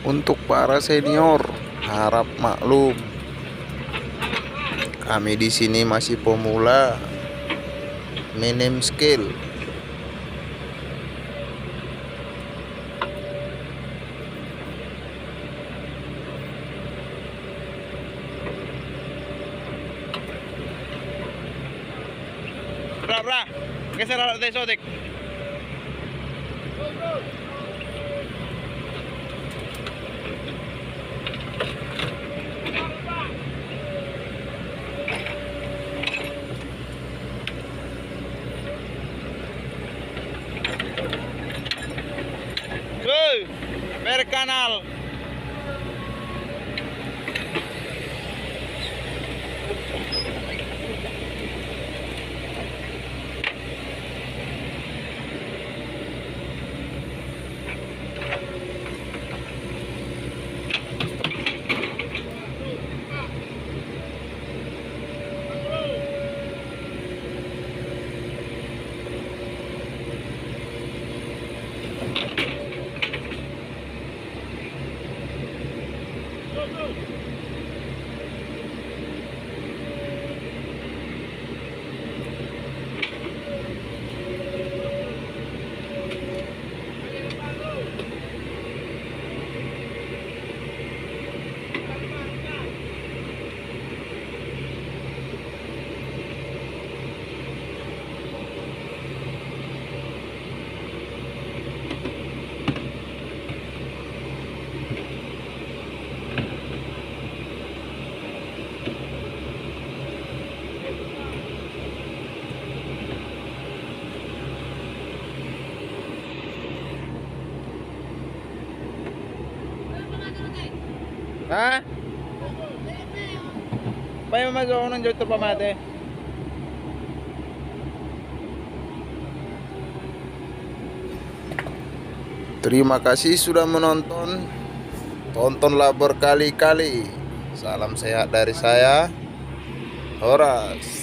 Untuk para senior, harap maklum, kami di sini masih pemula, minim skill. Bra, geser alat desodik. Per kanal. Ha? Paano mag-o ng joto pamate? Terima kasih sudah menonton. Tontonlah berkali-kali. Salam sehat dari saya, Horas.